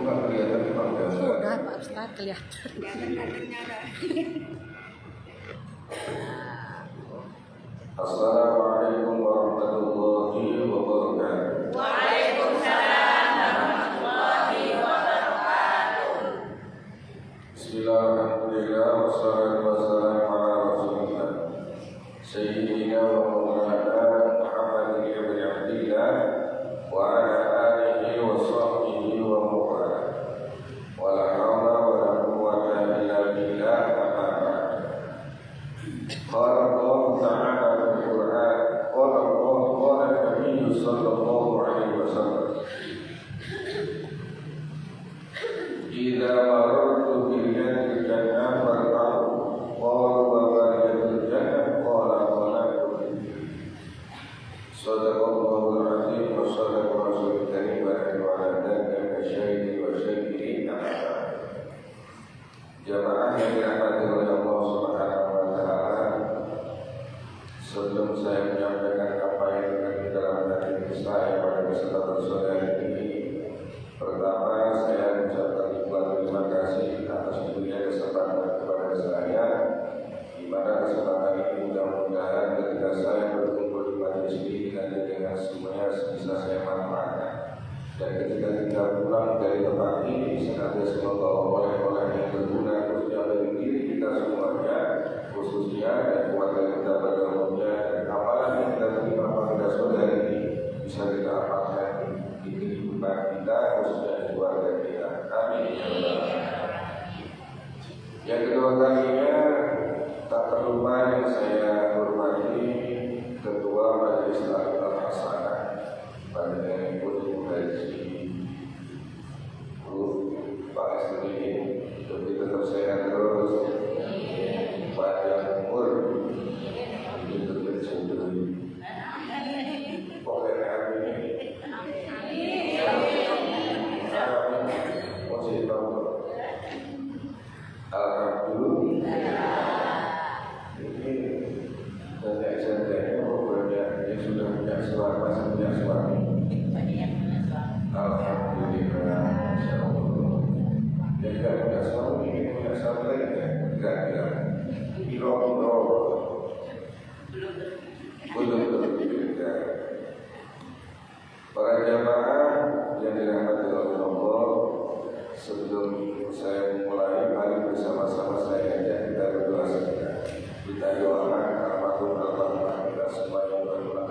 nggak kelihatan di panggilan. Sudah Pak Ustadz kelihatan. Assalamualaikum warahmatullahi wabarakatuh. Waalaikumsalam warahmatullahi wabarakatuh. Bismillahirrahmanirrahim. Wassalatu wassalamu ala Rasulillah Sayyidina wa maulana Muhammadin ibn Abdillah wa ala alihi wa sahbihi wa mu'ala wa la hawla wa la quwwata illa billah amma ba'd. Qala Allah ta'ala fil Qur'an, qala Allah qala Nabi sallallahu alaihi wasallam, idza marartu bil jannah farta'u qalu wa bariyatul jannah qala qalatul. Sadaqallahul azim wa sadaqa rasulul karim wa ala dzalika syahidi wa syakirin. Jamaah yang dirahmati oleh Allah Subhanahu wa taala, sebelum saya menyampaikan apa yang terkandung dalam hati saya pada kesempatan sore ini, pertama saya mengucapkan ribuan terima kasih atas diberinya kesempatan kepada saya, di mana kesempatan ini mudah-mudahan ketika saya berkumpul di majelis ini nanti dengan semuanya bisa saya manfaatkan, dan ketika kita pulang dari tempat ini senantiasa membawa oleh-oleh yang berguna khususnya bagi diri kita semuanya, khususnya dan keluarga kita pada umumnya, dan amalan yang kita terima pada sore ini bisa kita amalkan di kehidupan kita khususnya di keluarga kita. Amin. Yang kedua kalinya, tak terlupa yang saya hormati Ketua Majelis Taklim Al-Hasanah pada Ibu Haji Pak Esdin, tapi tetap saya terus panjang umur itu terjadi. Pokoknya amin. Alhamdulillah. Ini banyak jandanya banyak yang sudah punya suami, masih punya suami. Alhamdulillah. Yang tidak punya suami ini punya suami lagi ya? Kira-kira kira-kira belum. Para jamaah yang dirahmati oleh Allah, sebelum saya mulai, mari bersama-sama saya ajak kita berdoa saja. Kita doakan almarhum kita semuanya berdoa,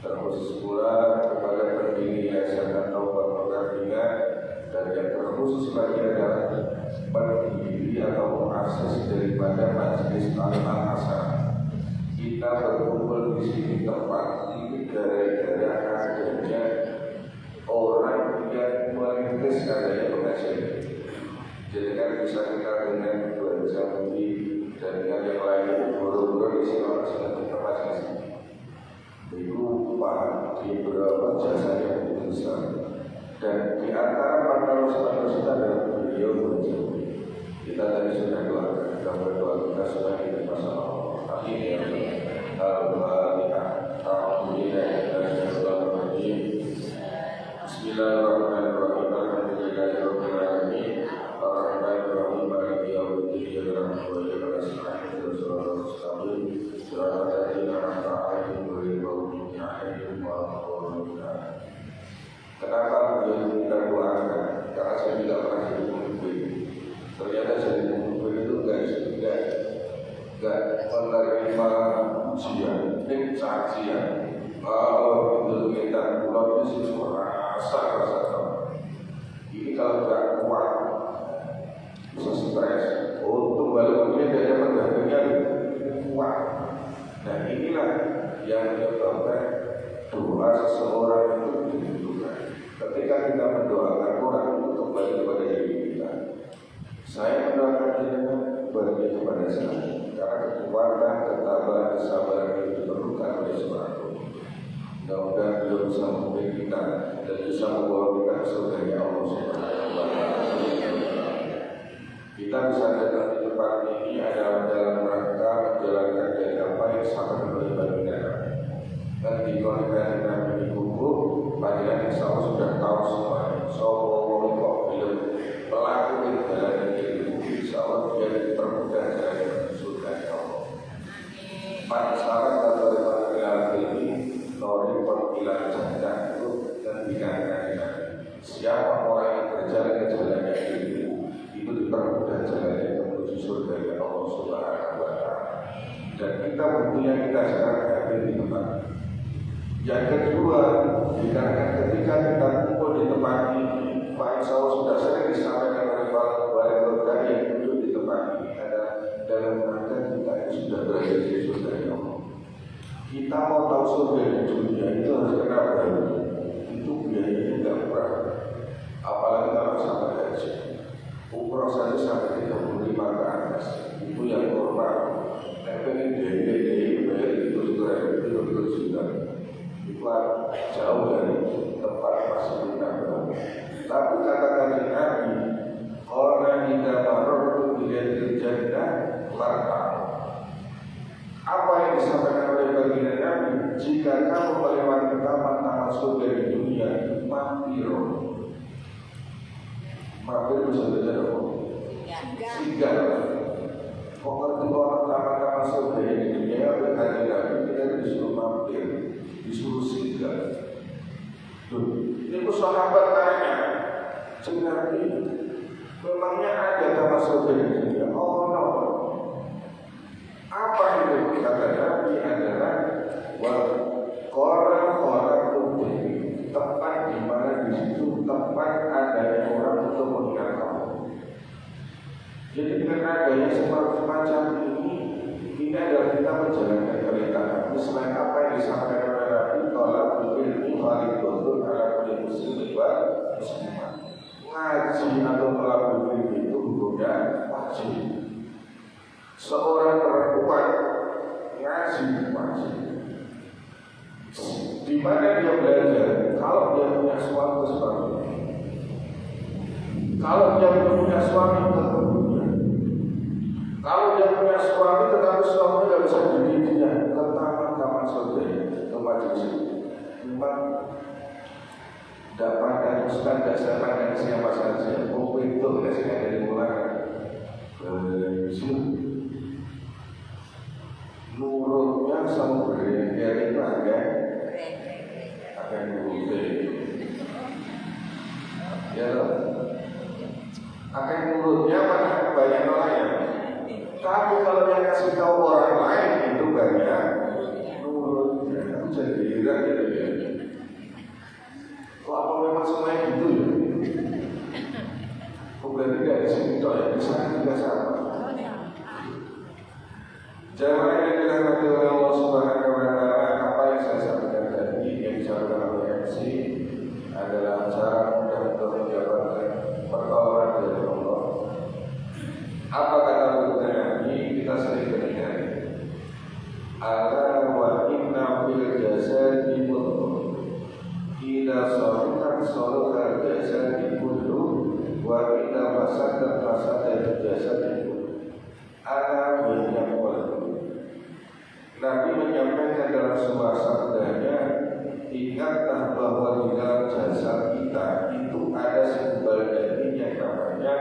terkhusus pula kepada pendiri Yayasan Taubat Mukarrabah, dan yang terkhusus lagi adalah pendiri atau muassis daripada Majelis Taklim Al-Hasanah. Kita berkumpul di sini tempat ini gara-gara adanya orang yang merintis adanya pengajian. Jadi kan bisa kita dengan belajar dan dengan yang lain buru-buru di sini orang sudah tempat di sini. Itu Pak di beberapa jasa yang besar. Dan di antara para ustaz dan beliau berjauh. Kita tadi sudah doakan, kita berdoa, kita sudah kita masalah. Amin. Al-Fatihah. Bismillahirrahmanirrahim. Alhamdulillahirabbil alamin. Ar-Rahmanir-Rahim. Maliki yaumiddin. Iyyaka na'budu wa iyyaka nasta'in. Shiratal mustaqim. Shiratal ladzina an'amta 'alaihim ghairil maghdubi 'alaihim waladdallin. Kenapa beliau kita doakan? Karena saya tidak pernah jadi pemimpin. Ternyata jadi pemimpin itu enggak menerima ujian, saksian. Kalau itu kita pulau itu sih rasa. Ini kalau tidak kuat bisa stres. Untuk balik dia tidak menjadinya kuat. Dan inilah yang menyebabkan doa seseorang itu dibutuhkan. Ketika kita mendoakan orang itu kembali kepada diri kita. Saya mendoakan dirinya kembali kepada saya. Karena kekuatan, ketabahan, kesabaran itu diperlukan oleh seorang pemimpin. Mudah-mudahan beliau bisa memimpin kita dan bisa membawa kita ke surga Allah Subhanahu wa taala. Kita bisa datang di tempat ini adalah dalam rangka menjalankan dari apa yang sangat bagi negara. Dan di komunitas Nabi Kubu, panggilan insya Allah sudah tahu semua. siapa orang yang berjalan ke jalannya itu dipermudah jalannya menuju surga ya Allah Subhanahu wa Ta'ala. Dan kita butuhnya kita sekarang hadir di tempat. Yang kedua, dikarenakan ketika kita kumpul di tempat ini, Pak Insya Allah sudah sering disampaikan oleh Pak Wali Kota yang duduk di tempat ini adalah dalam rangka kita yang sudah berada di surga ya Allah. Kita mau tahu surga di dunia itu harus kena berani. Itu biayanya tidak murah. Apalagi kalau sampai haji. Umroh saja sampai 35 ke atas. Itu yang normal. Tapi ini biaya bayar itu juga itu jauh dari tempat masih kita berada. Tapi katakan Nabi, orang tidak maror itu jannah larta. Apa yang disampaikan oleh baginda Nabi? Jika kamu melewati taman-taman surga di dunia, mampir itu saja apa? Singgah. Pengerti orang taman-taman surga di dunia, baginda Nabi kita disuruh mampir, disuruh singgah. Itu sahabat tanya, Nabi, memangnya ada taman surga di dunia? Oh no. Apa itu? Kata Nabi adalah orang tubuh, tempat di mana di situ tempat adanya orang untuk mengingat kamu. Jadi dengan adanya semacam ini adalah kita menjalankan perintah Nabi. Selain apa yang disampaikan oleh Nabi, tolak ilmu halidun ala kulli muslim wa muslimah. Ngaji atau melakukan ilmu itu hukumnya wajib. Seorang perempuan ngaji wajib. Di mana dia belajar? Kalau dia punya suami sebagainya. Kalau dia punya suami tentunya. Kalau dia punya suami tetapi suami tidak bisa dididiknya ke taman-taman surga, ke majelis. Memang dapat dan ustaz tidak dapat dan siapa saja. Oh itu tidak sekali dari mulai. Nurutnya sama berdiri itu akan nurut ya loh. Akan nurutnya mana banyak nelayan. Tapi kalau yang kasih tahu orang lain itu banyak nurutnya. Aku jadi heran ya. Kok apa memang semuanya gitu ya? Berarti tidak di sini toh ya, di sana juga sama. Jamaah yang dirahmati oleh Allah Subhanahu wa Ta'ala, apa yang saya sampaikan tadi yang disampaikan oleh MC adalah cara mudah untuk mendapatkan pertolongan dari Allah. Apa kata Buddha Nabi? Kita sering mendengar. Ala wa inna fil jasadi mudghah. Idza saluhat saluhal jasadi kullu wa idza fasadat fasadal jasadi kullu. Ala banyak orang. Nabi menyampaikan dalam sebuah sabdanya, ingatlah bahwa di dalam jasad kita itu ada segumpal daging yang namanya,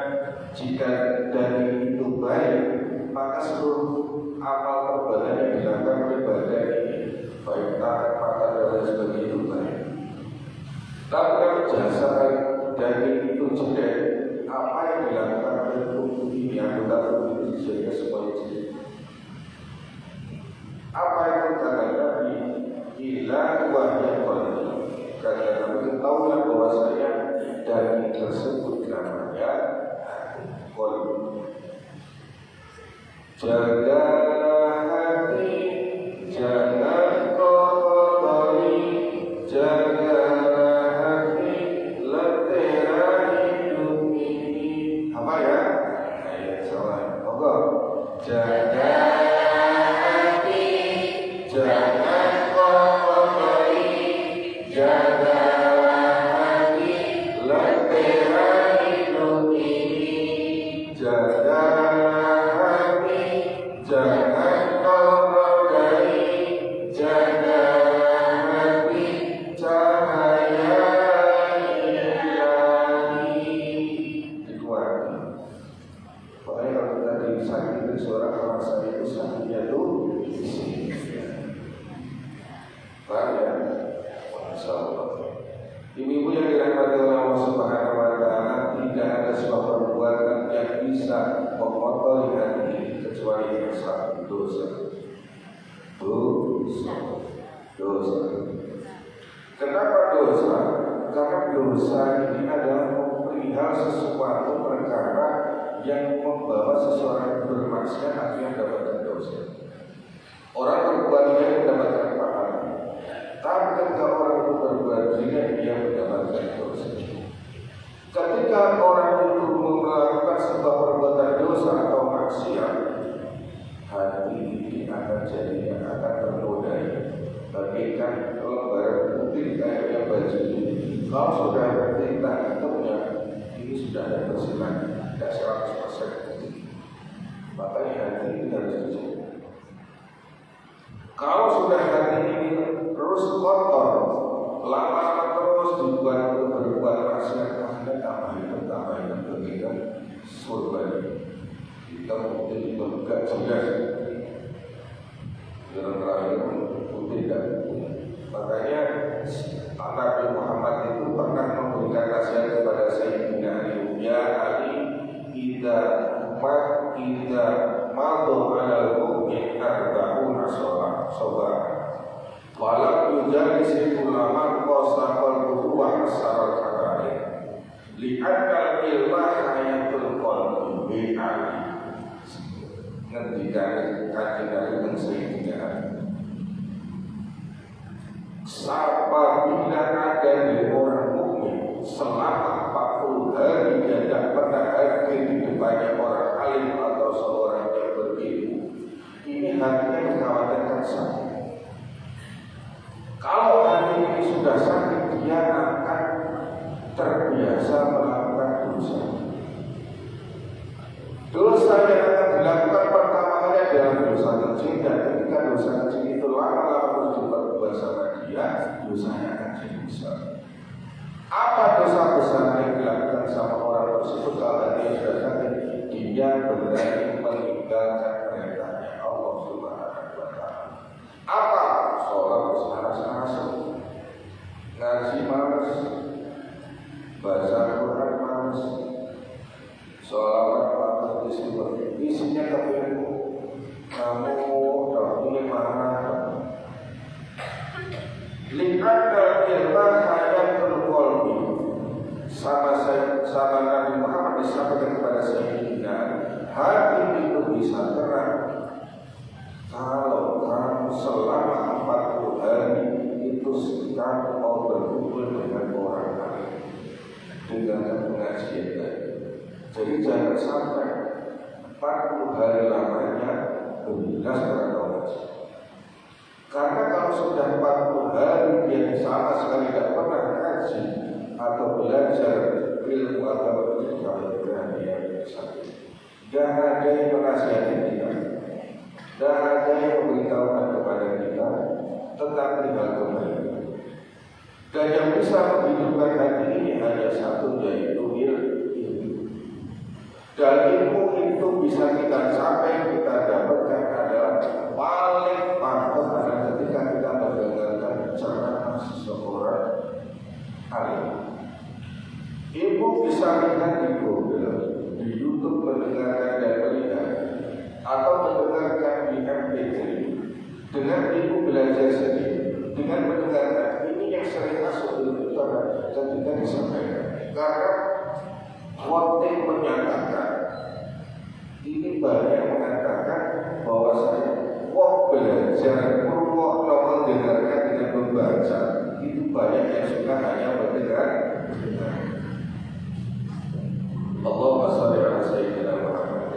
jika daging itu baik, maka seluruh amal perbuatan yang dilakukan oleh badan ini, baik tangan, mata, dan lain sebagainya itu baik. Tapi kalau jasad daging itu jelek, apa yang dilakukan oleh tubuh ini, anggota tubuh ini sehingga semuanya jelek. Apa yang kata Nabi? Ila wahya qalbi. Kata Nabi, ketahuilah bahwasanya daging tersebut namanya qalbi. Jagalah hati, jangan kotori. Jagalah hati, lentera hidup ini. Apa ya? Ayat salah. Monggo. Jaga jangan kotori, jaga hati, lentera hidup ini. Jaga hati, jaga dosa, karena dosa ini adalah perihal sesuatu perkara yang membawa seseorang bermaksiat akhirnya mendapatkan dosa. Orang berbuat zina mendapatkan pahala, tapi ketika orang itu berbuat zina dia mendapatkan dosa. Ketika orang itu melakukan sebuah perbuatan dosa atau maksiat, hati ini akan jadi akan ternodai bagaikan lembar putih kayaknya baju. Kalau sudah bertinta hitungnya, ini sudah ada bersinar, tidak 100% putih. Makanya hati ini harus dijaga. Kalau sudah hati ini terus kotor, lama-lama terus dibuat untuk berbuat maksiat, akhirnya tambah hitam bagaikan surga. Hitam putih itu enggak jelas. Yang terakhir putih dan putih. Makanya Nabi Muhammad itu pernah memberikan nasihat kepada Sayyidina Ali, ya Ali, idza madhu 'alal mu'min arba'una sholat walam yujalisi ulama qasaqal buhu wa hasaral kabair li'anna ilma hayatul qalbi Ali. Ngendikan Kanjeng Nabi dan Sayyidina Ali, apabila ada dari orang mukmin selama 40 hari dia tidak pernah hadir di depannya orang alim atau seorang yang berilmu, ini hatinya mengkhawatirkan sakit. Kalau hati ini sudah sakit, dia akan terbiasa melakukan dosa. Dosa yang akan dilakukan pertama kali adalah dosa kecil, dan ketika dosa kecil itu lama-lama berbuat sama dia, dosanya akan jadi besar. Apa dosa besar yang dilakukan sama orang tersebut? Kalau dia sudah sakit, dia berani meninggalkan perintahnya Allah Subhanahu wa Ta'ala. Apa? Sholat seharas-haras, ngaji malas, baca Quran malas, sholawat malas, isinya kepilih kamu tak ingin marah. Lihatlah ilmu hayatul qalbi. Sama Nabi Muhammad disampaikan kepada Sayyidina, hati itu bisa terang kalau kamu selama 40 hari itu sedang mau berkumpul dengan orang lain dengan pengajian tadi. Jadi jangan sampai 40 hari lamanya berbilas pada ngaji. Karena kalau sudah 40 hari dia sama sekali tidak pernah ngaji atau belajar ilmu agama itu, kalau dia sakit. Gak ada yang menasihati kita, gak ada yang memberitahukan kepada kita tentang tinggal kembali. Dan yang bisa menghidupkan hati ini hanya satu, yaitu ilmu. Dan ilmu itu bisa kita capai, kita dapatkan adalah paling pantau adalah ketika kita mendengarkan ceramah seseorang alim. Ilmu bisa lihat di Google, di YouTube mendengarkan dan melihat, atau mendengarkan di MP3. Dengan ilmu belajar sendiri, dengan mendengarkan ini yang sering masuk ilmu itu adalah ketika disampaikan. Karena khotib menyatakan, ini banyak mengatakan bahwa saya belajar, mendengarkan dengan membaca, itu banyak yang suka hanya mendengar. Allahumma shalli ala sayyidina Muhammad.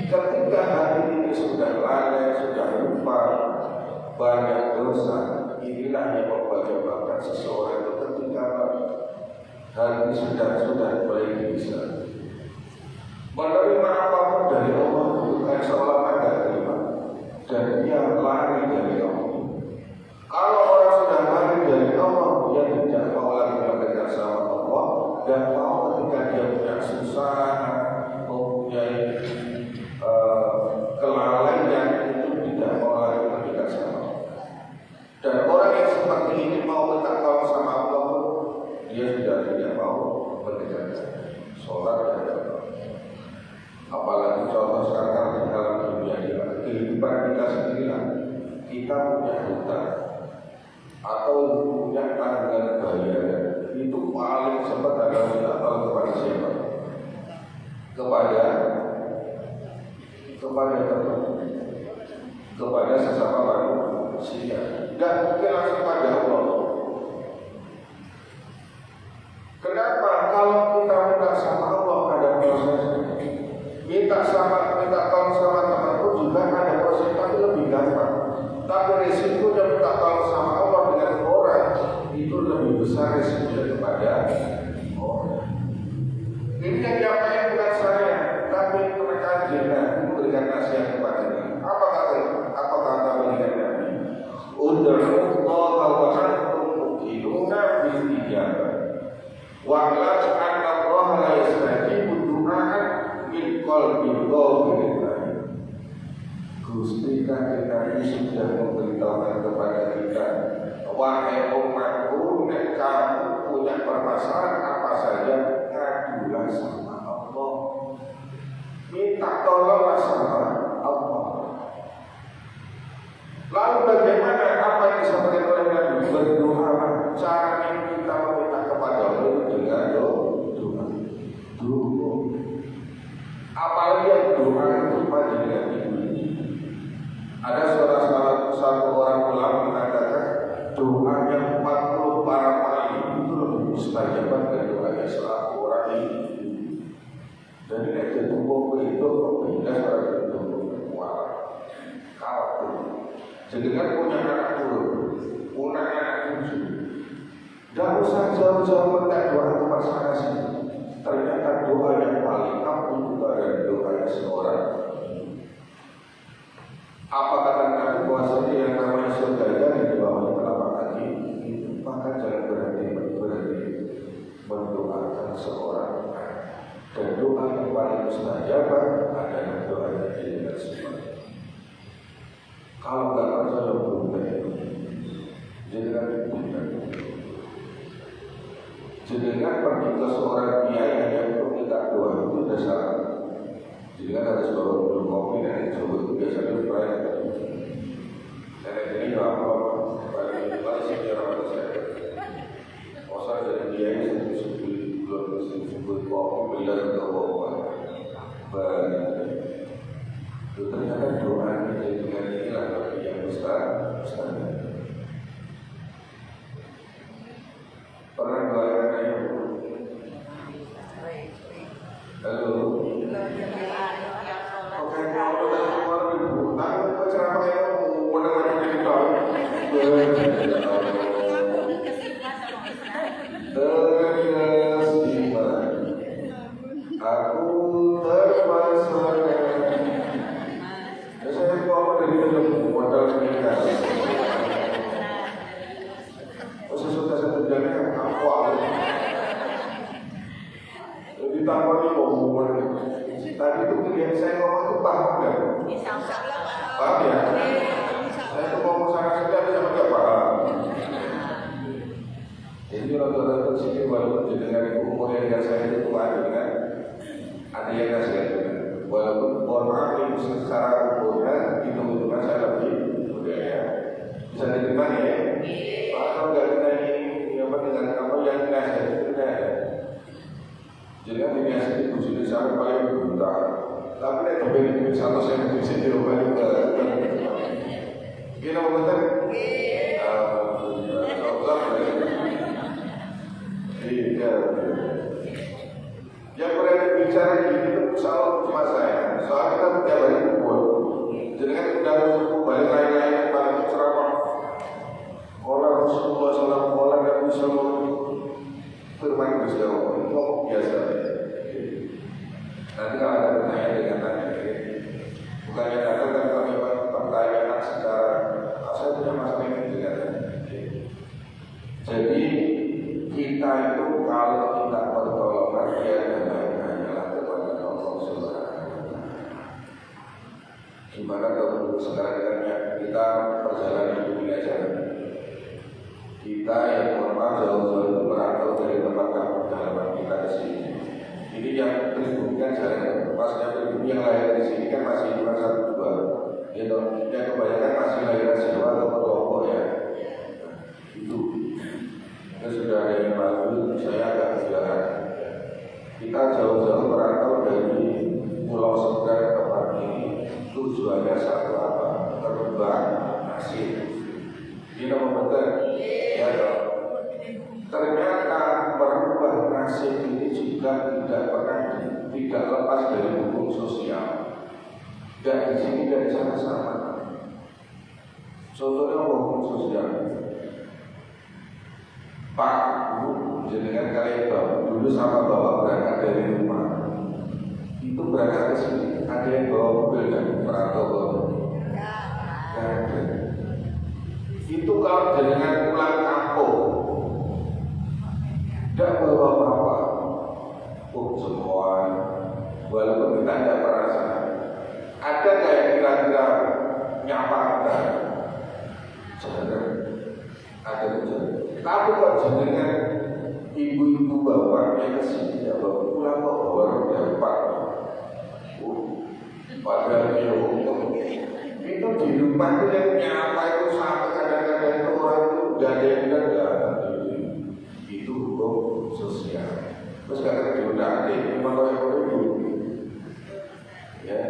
Ketika hati ini sudah lalai, sudah lupa, banyak dosa, inilah yang membahayakan seseorang itu ketika hati sudah mulai bisa menerima apapun dari Allah, bukan seolah-olah tidak terima, dan dia lari dari Allah. Kalau orang sudah lari dari Allah, dia tidak mau lagi mendekat sama Allah, dan mau ketika dia punya susah, mempunyai kelalaian, itu tidak mau lagi mendekat sama Allah. Dan orang yang seperti ini mau minta tolong sama Allah, dia sudah tidak mau mendekat sholat dan doa. Apalagi contoh sekarang di dalam dunia kehidupan kita sendiri lah, kita punya hutang atau punya kepada sesama manusia. Tidak mungkin langsung pada Allah. Kenapa? Kalau kita minta sama Allah ada prosesnya. Minta tolong sama teman pun juga ada proses, tapi lebih gampang. Tapi resikonya minta tolong sama Allah dengan orang itu lebih besar resikonya daripada orang. Ini yang diapain bukan saya, tapi mereka jenah memberikan nasihat kepadanya. Apa kata beliau Nabi? Ud'ullaha wa antum muqinuna bil ijabah. Wa'lam anna Allah la yastajibu du'aan min qalbin ghafilin. Gusti kita ini sudah memberitahukan kepada kita, wahai umatku, nek kamu punya permasalahan apa saja, ngadulah sama Allah, minta tolonglah sama Allah. Lalu bagaimana apa yang disampaikan oleh Nabi? Berdoa. Cara kita meminta kepada Allah dengan doa. Apalagi yang doa itu panjang ini. Ada satu orang ulama mengatakan doanya 40 para wali itu lebih mustajab dari doanya selaku orang ini. Dan ini jadi buku itu beda orang itu muara. Kalau jadi kan punya anak turun, punya anak cucu. Tidak usah jauh-jauh minta doa ke pasangan sini. Ternyata doa yang paling ampuh juga dari doanya seorang. Apa kata Nabi bahwasanya yang namanya surga di bawah telapak kaki, maka jangan berhenti mendoakan seorang. Dan doa yang paling mustajab adalah doa yang tidak semua. Kalau nggak percaya belum Jangan pergi ke seorang kiai yang meminta doa itu sudah salah. Jangan harus bawa minum kopi dan coba itu biasanya supaya nenek ini apa paling sejarah saya. Masa dari kiai sebut kopi bila sudah bawa. Itu ternyata doa ini dengan inilah yang besar. Pernah doakan ayo. Halo. Oke, kalau udah keluar ibu, tahu ceramah yang mendengar kita. Terkesima, aku terpesona. Saya bawa dari dalam modal nikah. Sesudah satu jalan apa? Ditambah di momen. Tadi itu yang saya ngomong itu paham nggak? Paham ya? Saya itu ngomong sangat sedap sama nggak paham. Jadi rata-rata sini walaupun dengan umur yang saya itu ada kan, ada yang nasihat. Walaupun mohon maaf ini secara umurnya hitung-hitungan saya lebih muda ya. Bisa diterima ya? Kalau nggak kita ini apa dengan apa yang nasihat itu tidak ada. Jadi kan ini nasihat itu sudah sampai paling berjuta. Tapi ada benefit satu saya bisa diubah juga. Kita mau betul? Yang berani bicara gini itu soal cuma saya. Soal kita tiap hari kumpul. Jadi kan udah balik lain-lain balik ceramah. Orang Rasulullah SAW orang yang bisa firman Gusti Allah itu biasa. Nanti kalau ada pertanyaan dengan tanya, bukannya datang dan kami pertanyaan secara saya punya masalah ini dengan jadi kita itu kalau kita pertolongan dia hanyalah kepada Allah Subhanahu. Gimana kalau sekarang kita perjalanan di dunia jalan. Kita yang jauh-jauh itu merantau dari tempat perjalanan kita ke sini. Ini yang pribumi kan jalan, pas yang yang lahir di sini kan masih cuma 1-2. Gitu. Yang kebanyakan masih lahir Jawa atau Lombok ya. Itu. Itu sudah ada yang baru. Saya agak kejalan. Kita jauh-jauh merantau dari tidak lepas dari hukum sosial. Dan di sini dari sana sama. Contohnya hukum sosial. Pak, Bu, jenengan kalian dulu sama bapak berangkat dari rumah. Itu berangkat ke sini. Ada yang bawa mobil kan? Perantau bawa. Itu kalau jenengan pulang kampung, tidak bawa apa-apa. Semua, walaupun kita tidak merasa. Ada kayak kira-kira nyapa kita, jangan ada hujan. Tapi kok jenengan ibu-ibu bapaknya ke sini, ya bawa pulang kok bawa dapat. Padahal itu di rumah itu yang nyapa itu sampai kadang-kadang itu orang itu udah ada yang bilang itu hukum sosial. Terus kadang diundang memang orang itu, ya.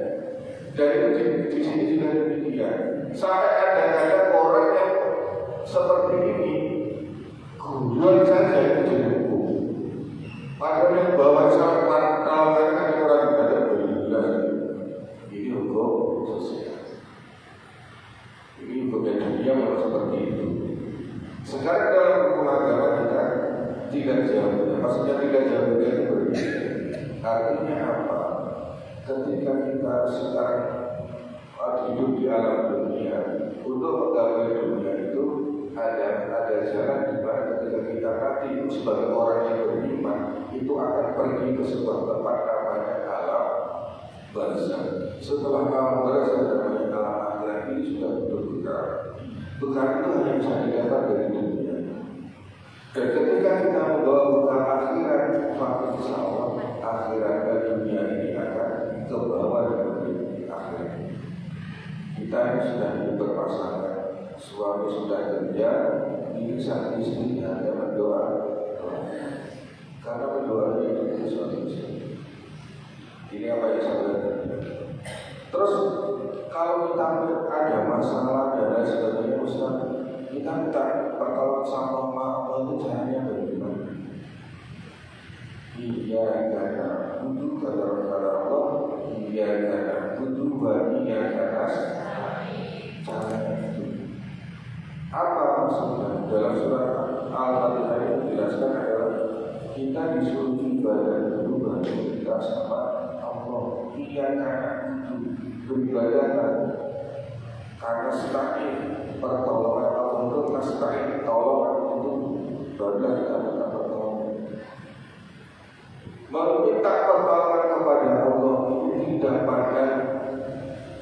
Dan itu di sini juga demikian. Sampai kadang-kadang orang yang seperti ini guyon saja itu jadi hukum. Padahal yang bawa sama kalau kan orang tidak ada berjelas. Ini hukum sosial. Ini hukum yang dunia memang seperti itu. Sekarang dalam hukum agama kita tidak jauh. Maksudnya tidak jauh dari berbeda. Artinya apa? Ketika kita sekarang hidup di alam dunia, untuk menggapai dunia itu ada jalan di mana ketika kita mati itu sebagai orang yang beriman itu akan pergi ke sebuah tempat namanya alam barzakh. Setelah alam barzakh namanya alam akhirat ini sudah betul-betul bekal itu hanya bisa didapat dari dunia. Dan ketika kita membawa bekal akhirat, maka insya Allah akhirat dan dunia ini akan ke bawah dari akhirat. Kita sudah hidup berpasangan, suami sudah kerja, ini sang istri hanya berdoa. Karena berdoa itu suatu istri. Ini apa yang saya lihat. Terus kalau kita ada masalah dan lain sebagainya, Ustaz, kita minta pertolongan sama Allah itu caranya bagaimana? Iya karena butuh kepada Allah, iya karena butuh bagi yang atas caranya itu. Apa maksudnya? Dalam surat Al-Fatihah itu dijelaskan adalah kita disuruh ibadah dulu baru kita sama Allah. Iya karena butuh beribadah karena stain pertolongan Allah itu stain tolongan itu barulah kita minta pertolongan. Meminta pertolongan kepada Allah itu tidak pada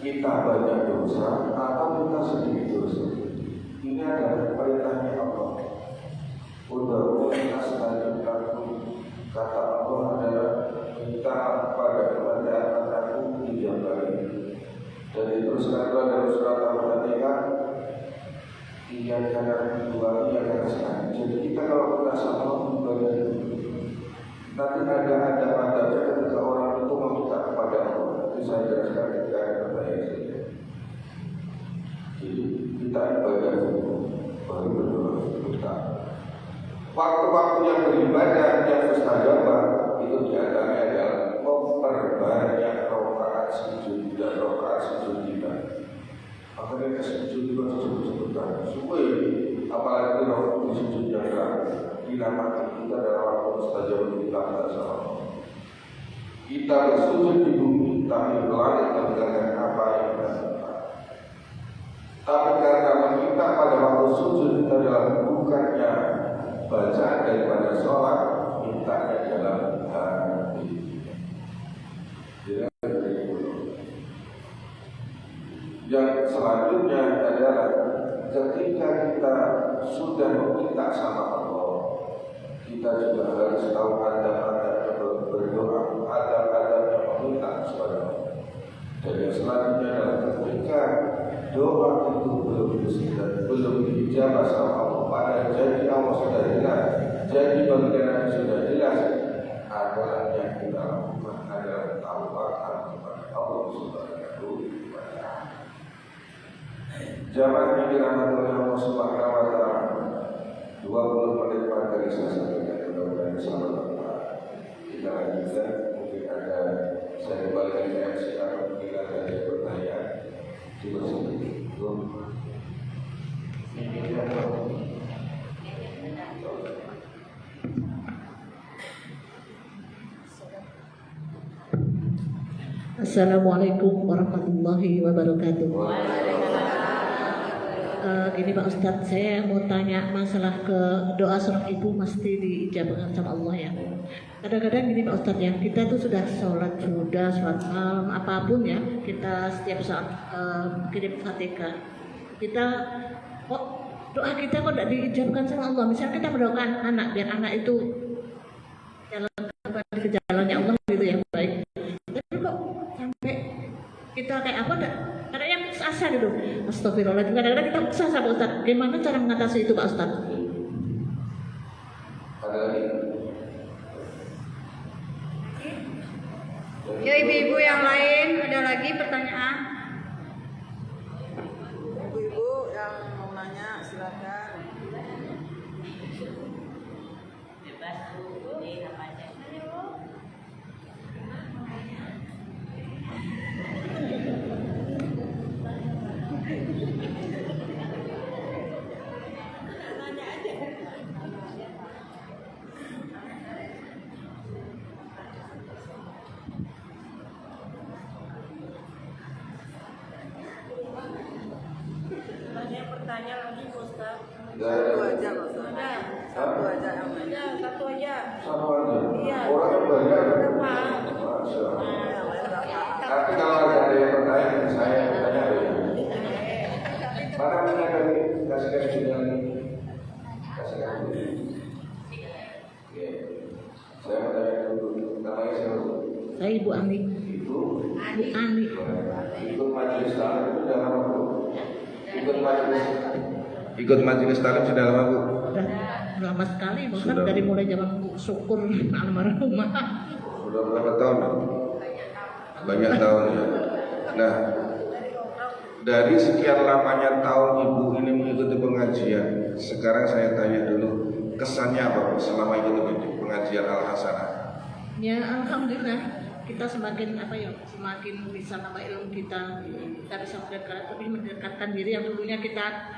kita banyak dosa atau kita sedikit dosa. Ini adalah perintahnya Allah. Udah asal kata Allah adalah minta pada kepada-padaku dijabari. Dan diteruskan dalam surat Al-Fatihah, iya karena dua, iya karena sekali. Jadi kita kalau kita sama ibadah itu, nanti ada ketika orang itu meminta kepada Allah. Itu saya jelaskan ketika ada pertanyaan saja. Jadi kita ibadah itu baru berdoa kita. Waktu-waktu yang beribadah yang mustajabah itu diantaranya adalah memperbanyak rakaat sujud dan rakaat sujud kita. Makanya sujud itu disebutkan supaya apalagi waktu di sujud yang dinamakan kita adalah waktu mustajabah kita bersama. Kita bersujud di bumi tapi langit mendengarkan apa yang kita lakukan. Tapi karena meminta pada waktu sujud itu adalah bukannya bacaan daripada sholat, mintanya dalam hati. Yang selanjutnya adalah ketika kita sudah meminta sama Allah, kita juga harus tahu adab-adab berdoa, adab-adab yang meminta kepada Allah. Dan yang selanjutnya adalah ketika doa itu belum dijawab sama Allah, pada janji Allah sudah jelas, janji bagian Nabi sudah jelas, adalah yang kita lakukan adalah tawakal kepada Allah Subhanahu wa Ta'ala. Jamaah yang dirahmati oleh Allah Subhanahu wa Ta'ala, 20 menit materi saya sampaikan, mudah-mudahan bersama kita lanjutkan. Mungkin ada ada pertanyaan dipersilakan. Assalamualaikum warahmatullahi wabarakatuh. Gini Pak Ustadz, saya mau tanya masalah ke doa seorang ibu mesti diijabahkan sama Allah ya. Kadang-kadang gini Pak Ustadz ya, kita tuh sudah sholat malam, apapun ya, kita setiap saat kirim Fatihah, kita kok doa kita kok tidak diijabahkan sama Allah. Misalnya kita mendoakan anak biar anak itu jalan kembali ke jalannya Allah gitu ya, baik. Tapi kok sampai kita kayak apa enggak? Ada yang asa gitu. Astagfirullahaladzim. Kadang-kadang kita asa Pak Ustaz. Gimana cara mengatasi itu Pak Ustaz? Ya ibu-ibu yang lain, ada lagi pertanyaan? Ibu-ibu yang mau nanya silakan. Satu aja maksudnya. Satu aja yang nanya. Satu aja. Satu aja. Iya. Orangnya banyak. Berapa? Masya Allah. Yang lain nggak apa-apa. Tapi kalau ada yang bertanya, saya tanya deh. Mana punya kami kasih dengan kasih. Oke. Saya mau tanya dulu. Namanya siapa? Saya Ibu Ani. Ibu Ani. ikut majelis taklim itu sudah lama Bu? Ikut majelis taklim sudah lama Bu? Sudah lama sekali Pak Ustaz, Sudah. dari mulai zaman syukur almarhumah. Sudah berapa tahun? Banyak tahun ya. Nah, dari sekian lamanya tahun Ibu ini mengikuti pengajian, sekarang saya tanya dulu, kesannya apa Bu selama ikut pengajian Al-Hasanah? Ya alhamdulillah kita semakin semakin bisa nambah ilmu kita bisa lebih mendekatkan diri yang dulunya kita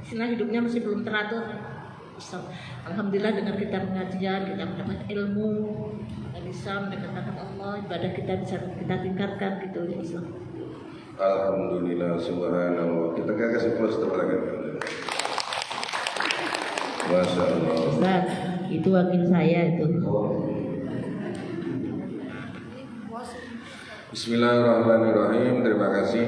hidupnya masih belum teratur. Alhamdulillah dengan kita pengajian kita mendapat ilmu, kita bisa mendekatkan Allah, ibadah kita bisa kita tingkatkan gitu ya Islam. Alhamdulillah, subhanallah. Kita kasih plus terbaik. Masya Allah. Ustaz, itu wakil saya itu. Bismillahirrahmanirrahim. Terima kasih.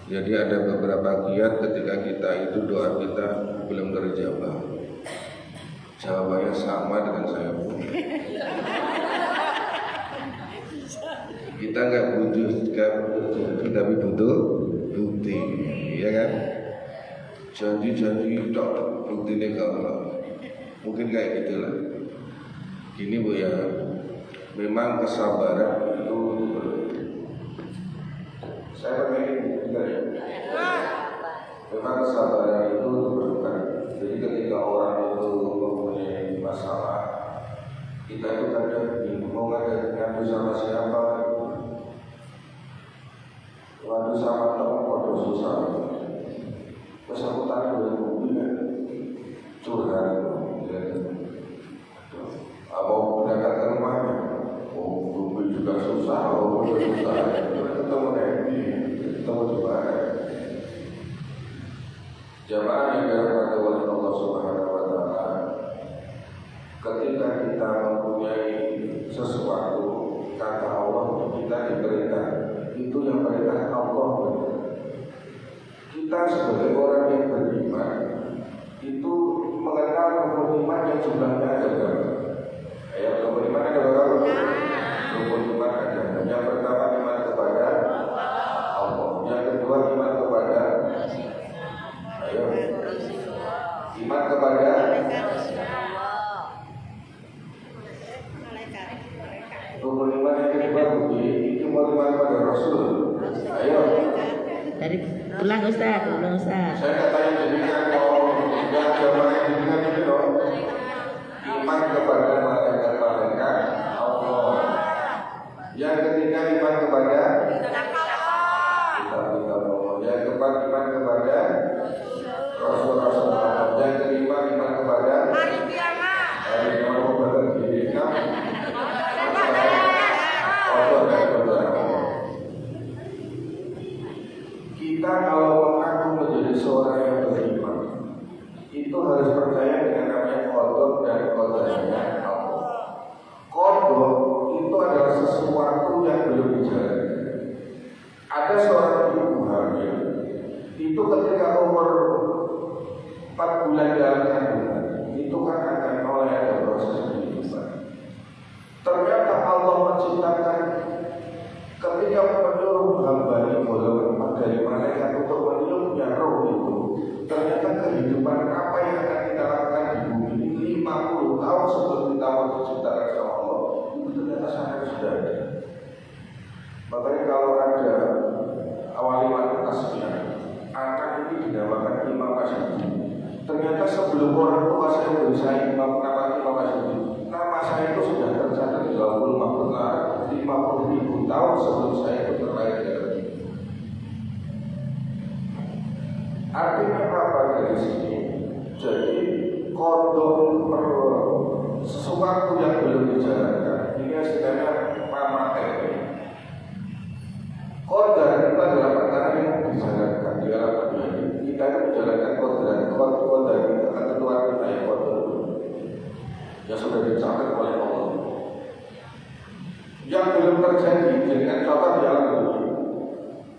Jadi ada beberapa kiat ketika kita itu doa kita belum terjawab. Jawabannya sama dengan saya Bu. Kita nggak butuh janji, tapi butuh bukti, ya kan? Janji tak buktinya kalau mungkin kayak gitulah. Gini Bu ya, memang kesabaran itu saya pengen juga ya. Memang kesabaran itu diperlukan. Jadi ketika orang itu mempunyai masalah, kita itu kadang bingung ngadu sama siapa. Ngadu sama teman waktu susah. Terus aku tanya dari mobil curhat. Mau berangkat ke rumahnya, mobil juga susah, mobil susah. Ketemu Nabi, ketemu Jemaah. Jemaah yang dirahmati oleh Allah Subhanahu Wa Taala. Ketika kita mempunyai sesuatu, kata Allah kita diberikan, itu yang perintah Allah. Kita sebagai orang yang beriman itu mengenal rukun iman yang jumlahnya ada berapa? Rukun iman ada berapa? Rukun iman ada. Yang pertama iman kepada Allah. Yang kedua iman kepada iman kepada rukun iman yang kedua itu iman kepada Rasul. Ayo. Dari ulang Ustaz. Saya nggak tanya jadikan kalau yang jamaah jadikan itu dong. Iman kepada malaikat Allah. Yang ketiga iman kepada depan apa yang akan kita lakukan di bumi ini 50 tahun sebelum kita mau diciptakan sama Allah, itu ternyata sangat sudah ada. Makanya kalau ada awaliman tasbih, anak ini dinamakan Imam Masyhudi. Ternyata sebelum orang tua saya beri saya nama Imam Masyhudi, nama saya itu sudah tercatat di 50.000 tahun sebelum saya itu terlahir dari ini. Artinya apa dari sini? Jadi kodok sesuatu yang belum dijalankan ini istilahnya mamaten. Kodar itu adalah perkara yang dijalankan di dalam dunia ini. Kita itu menjalankan kodar itu akan keluar kita yang kodar yang sudah dicatat oleh Allah. Yang belum terjadi dengan contoh di alam dunia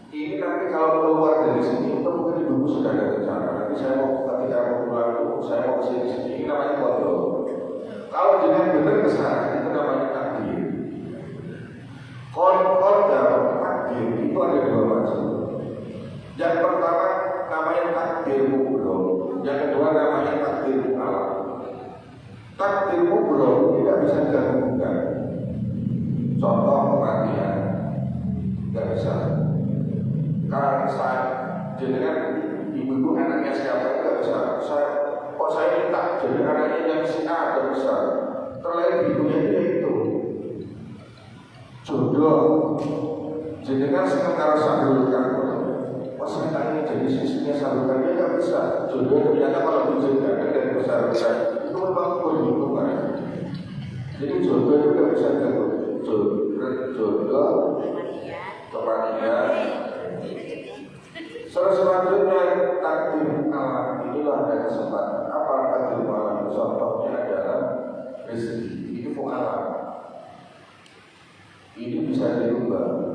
ini nanti kalau keluar dari sini itu mungkin di buku sudah ada rencana. Nanti saya mau ketika mau pulang itu saya mau kesini ini namanya kodar. Kalau dengan benar kesana itu namanya takdir. Kodar itu ada dua macam. Yang pertama namanya takdir mubrom, yang kedua namanya takdir alam. Takdir mubrom tidak bisa digabungkan. Contoh kematian, tidak bisa. Karena saya dengan ibu anaknya siapa tidak bisa. Saya minta jadi anaknya yang si A tidak bisa. Terlebih ibunya itu jodoh. Jenengan sementara sambulkan, saya tanya jadi sisinya sambulkannya nggak bisa. Jodoh ternyata kalau dijaga dan besar-besar itu memang berhubungan. Jadi jodoh itu nggak bisa digabung. Jodoh, kematian. Selanjutnya takdir alam, inilah ada kesempatan. Apa takdir alam? Contohnya adalah rezeki. Ini pun alam. Ini bisa dirubah.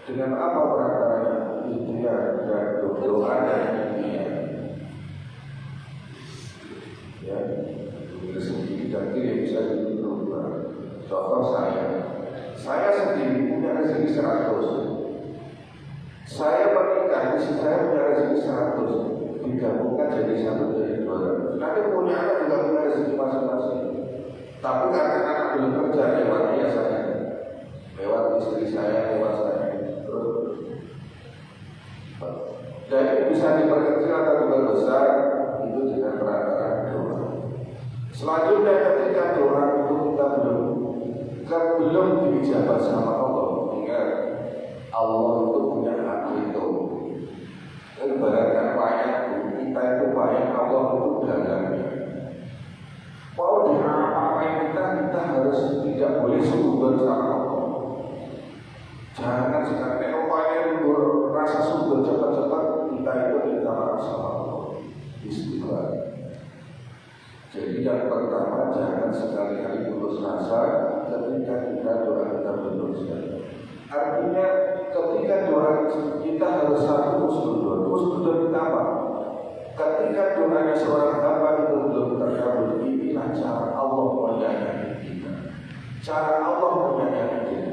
Dengan apa perantaranya? Ikhtiar dan doa dan ikhtiar. Ya, rezeki takdir yang bisa dirubah. Contoh saya sendiri punya rezeki 100. Saya menikah, istri saya punya rezeki 100, digabungkan jadi 1 jadi 200. Nanti punya anak juga punya rezeki masing-masing. Tapi karena anak belum kerja lewat dia saya, lewat istri saya, lewat saya. Dan itu bisa diperkecil atau diperbesar itu dengan perantara doa. Selanjutnya ketika doa itu kita belum dijawab sama Allah, ingat Allah itu punya hak itu. Ibaratkan wayang kita itu wayang Allah itu dalangnya. Mau diapa-apain kita harus tidak boleh sungguh sama Allah. Jangan sekarang upaya rasa sungguh cepat-cepat kita itu minta maaf sama Allah. Istighfar. Jadi yang pertama jangan sekali-kali putus asa ketika kita doa kita berdosa. Artinya ketika doa kita harus satu usnudon ditambah. Ketika doanya seorang hamba itu belum terkabul, inilah cara Allah menyayangi kita. Cara Allah menyayangi kita.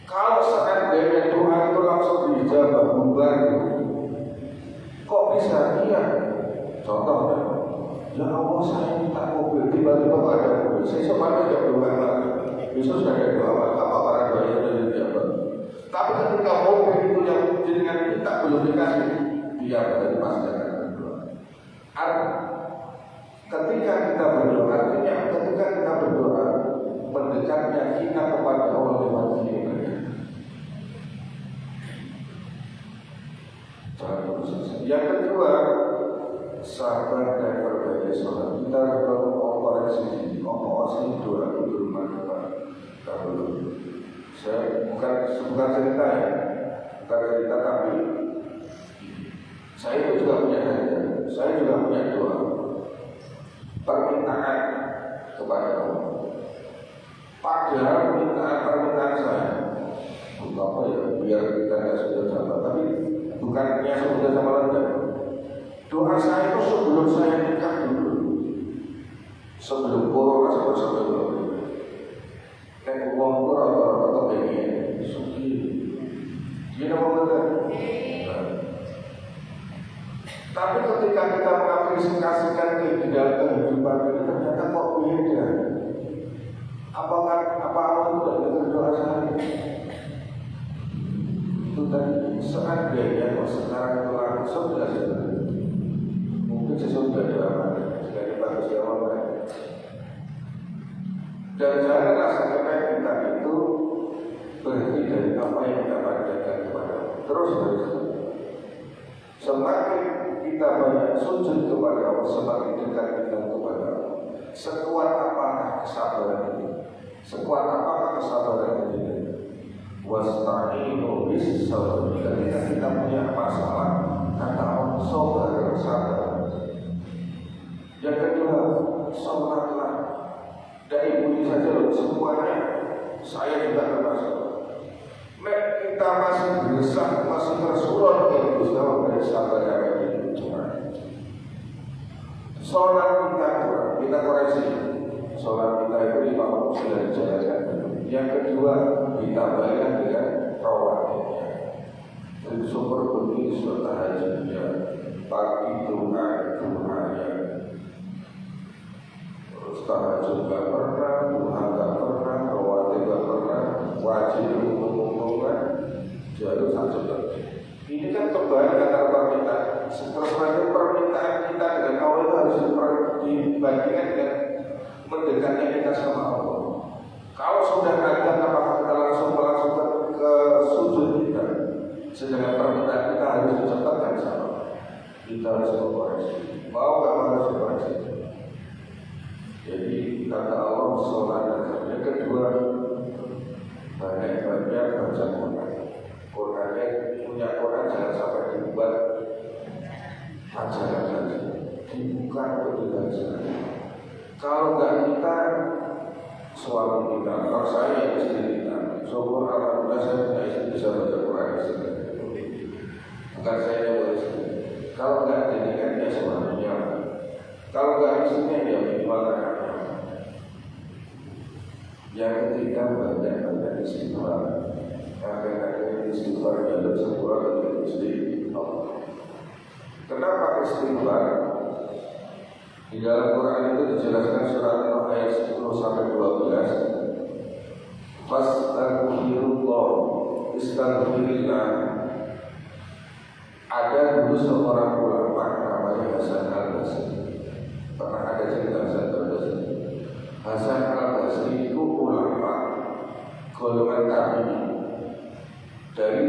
Kalau seandainya doa itu langsung dijawab bubar, kok bisa? Iya. Contohnya, ya Allah saya minta mobil, tiba-tiba ada mobil. Saya sempat tidak doa lagi. Besok sudah ada doa lagi. Apa para doanya sudah dijawab? Tapi ketika mobil itu yang dengan kita belum dikasih, dia berarti pasti akan berdoa. Ketika kita berdoa, artinya ketika kita berdoa, mendekatnya kita kepada Allah lewat ini. Yang kedua, sabar dan berbagai sholat. Kita harus koreksi, ngomong doa itu bermanfaat. Kalau saya bukan cerita ya, bukan cerita tapi saya itu juga punya hadiah, saya juga punya doa, permintaan kepada Allah. Padahal permintaan saya, untuk apa ya? Biar kita tidak sudah sama, tapi bukannya sudah sama rendah. Doa saya itu sebelum saya nikah dulu, sebelum corona sampai dulu. Nek uang itu rata-rata pengen suki, dia mau betul. Tapi Dan janganlah sampai kita itu berhenti dari apa yang kita panjatkan kepada Allah. Terus. Semakin kita banyak sujud kepada Allah, semakin dekat kita kepada Allah. Sekuat apakah kesabaran ini? Sekuat apakah kesabaran ini? Wasta'inu bis-sabr. Ketika kita punya masalah, kata Allah, sabar. Yang kedua, sholatlah. Dan ibu saja loh, semuanya saya juga termasuk. Kita masih berusaha, masih tersurat itu sama dari sabar yang ini. Sholat kita koreksi. Sholat kita itu 5 waktu sudah dijalankan. Yang kedua, ditambahkan dengan rawatibnya. Dari sumber bunyi surat tahajudnya, pagi duhanya. Terus tahajud gak pernah, duha gak pernah, rawatib gak pernah, wajib umum-umumkan, jalur sajud. Ini kan kebalik antara permintaan. Sebenarnya permintaan kita dengan Allah itu harus dibandingkan dengan mendekatnya kita sama Allah. Kalau sudah ada, apakah kita langsung ke sujud kita? Sedangkan permintaan kita harus dicepatkan sama Allah. Kita harus berkoreksi. Mau gak harus berkoreksi? Jadi kata Allah sholat. Yang kedua, banyak-banyak baca Quran. Qurannya punya Quran jangan sampai dibuat ajaran saja, dibuka untuk dibaca. Kalau enggak kita, suami kita, kalau saya istri kita, syukur alhamdulillah saya punya istri bisa baca Quran istri. Bukan saya yang boleh istri. Kalau enggak jadikan dia suaminya. Kalau enggak istrinya dia minimal anaknya. Yang ketiga banyak-banyak istighfar. Akhir-akhir istighfar jalur sepuluh dari istri Allah. Kenapa istighfar? Di dalam Quran itu dijelaskan surat An-Nahl ayat 10 sampai 12. Fastaghfirullah, istaghfirillah. Ada dulu seorang ulama namanya Hasan Al-Basri. Pernah ada cerita Hasan Al-Basri. Hasan Al-Basri itu ulama golongan tabi'in. Dari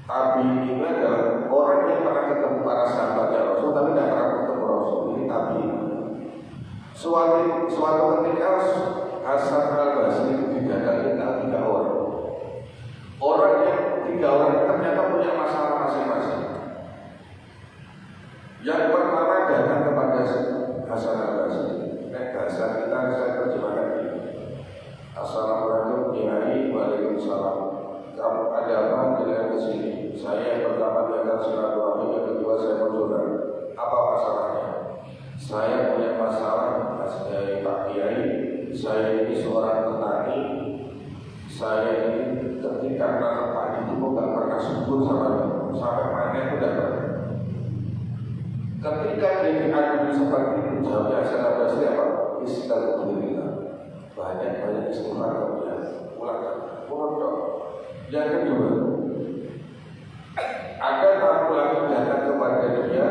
tabi'in ini adalah orang yang pernah ketemu para sahabatnya Rasul tapi tidak pernah ketemu Rasul. Ini tabi'in. Suatu ketika Hasan Al-Basri itu didatangi 3 orang. Orang yang 3 orang ternyata punya masalah masing-masing. Yang pertama datang kepada Hasan Al-Basri. Bahasa kita saya terjemahkan ini. Assalamualaikum Kiai, waalaikumsalam. Kamu ada apa dengan kesini? Saya yang pertama diantar silaturahmi, yang kedua saya mau curhat. Apa masalahnya? Saya punya masalah, Pak Kiai. Saya ini seorang petani. Saya ini ketika nanam padi itu nggak pernah subur sampai panen itu tidak pernah. Ketika dia diadu seperti itu, jawabnya Hasan Al-Basri apa? Istighfar. Banyak istighfar kemudian ulang. Yang kedua, ada tamu lagi datang kepada dia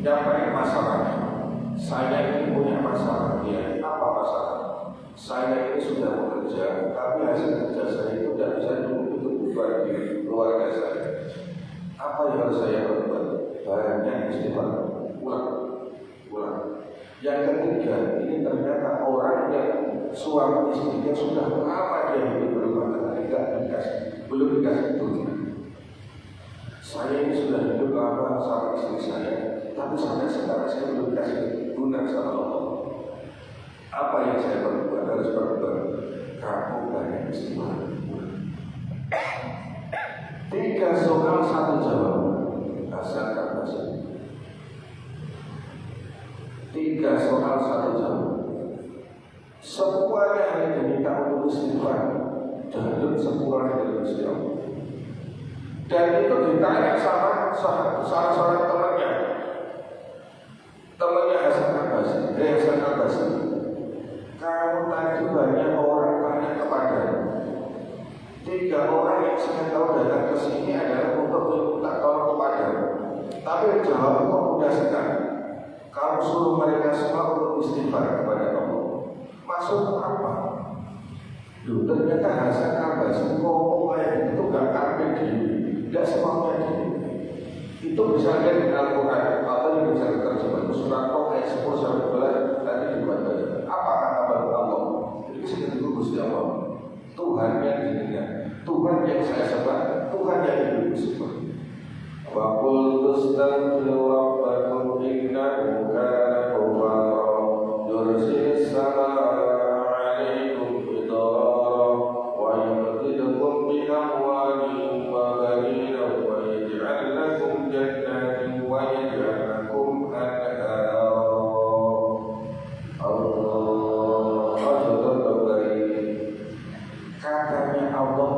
yang punya masalah. Saya ini punya masalah. Dia apa masalah? Saya ini sudah bekerja, tapi hasil kerja saya itu tidak bisa untuk bagi keluarga saya. Apa yang harus saya lakukan? Banyak istighfar, ulang. Yang ketiga, ini ternyata orang yang suami istrinya sudah lama dia hidup berumah tangga, belum dikasih dunia. Saya ini sudah hidup lama sama istri saya, tapi sampai sekarang saya belum dikasih dunia sama Allah. Apa yang saya perbuat harus berbuat? Kamu banyak istighfar. 3 soal 1 jawaban. Hasan Al-Basri. 3 soal 1 jawaban. Semuanya hanya diminta untuk istighfar. Jalur sempurna dari Islam. Dan itu ditanya sama salah seorang temannya. Temannya Hasan Al-Basri. Kamu tadi banyak orang tanya kepada 3 orang yang saya tahu datang ke sini adalah untuk minta tolong kepadamu. Tapi jawabmu kok mudah sekali. Kamu suruh mereka semua untuk istighfar kepada Allah. maksud apa? Duh, ternyata Hasan Al-Basri ngomong kayak gitu gak kaget diri, gak semuanya diri. Itu bisa lihat di Al-Quran atau yang bisa diterjemah surat Toh ayat 10 sampai 12 tadi dibaca. Apa kata Allah? Jadi seperti itu Gusti Allah. Tuhan yang dirinya, Tuhan yang saya sembah, Tuhan yang hidup sembah. Wa qul tastaghfiru rabbakum innahu kana ghaffaran yursilis samaa'a 'alaikum midrara wa yumdidukum bi amwalin wa banina wa yaj'al lakum jannatin wa yaj'al lakum anhara. Katanya Allah,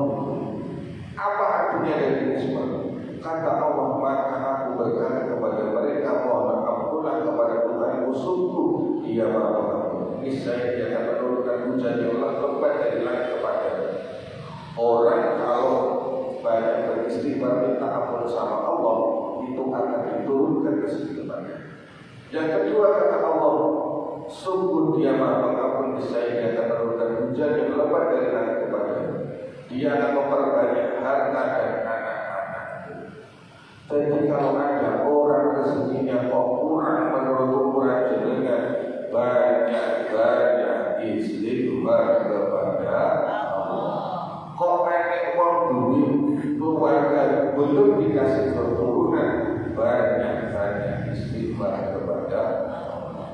apa artinya dari ini semua? Kata Allah, maka aku berkata kepada mereka, mohon ampunlah kepada Tuhanmu, sungguh Dia Maha Pengampun. Niscaya Dia akan menurunkan hujan yang lebat dari langit kepada orang. Kalau banyak beristighfar minta ampun sama Allah, itu akan diturunkan ke sekitarnya. Yang kedua kata Allah, sungguh Dia Maha Pengampun, niscaya Dia akan menurunkan hujan yang lebat dari langit kepada Dia akan memperbanyak harta dan anak-anak. Jadi kalau ada orang rezekinya kok kurang menurut ukuran jenengan, banyak istighfar kepada Allah. Kok pengen uang duit keluarga belum dikasih keturunan, banyak istighfar kepada Allah.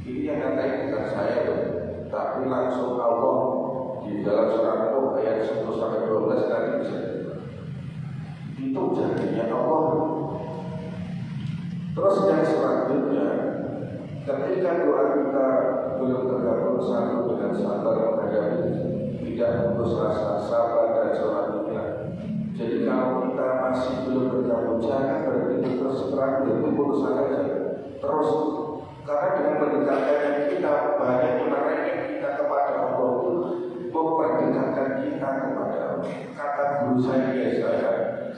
Ini yang kata bukan saya loh, tapi langsung Allah di dalam surat Nuh ayat 10 sampai 12 tadi bisa dilihat. Itu janjinya Allah. Terus yang selanjutnya, ketika doa kita belum tergabung satu dengan sabar menghadapi, tidak putus asa, sabar dan selanjutnya. Jadi kalau kita masih belum tergabung, jangan berhenti terus terang, berhenti putus asa saja. Terus, karena dengan mendekatkannya kita banyak menarik kita kepada Allah itu memperdekatkan kita kepada Allah. Kata guru saya,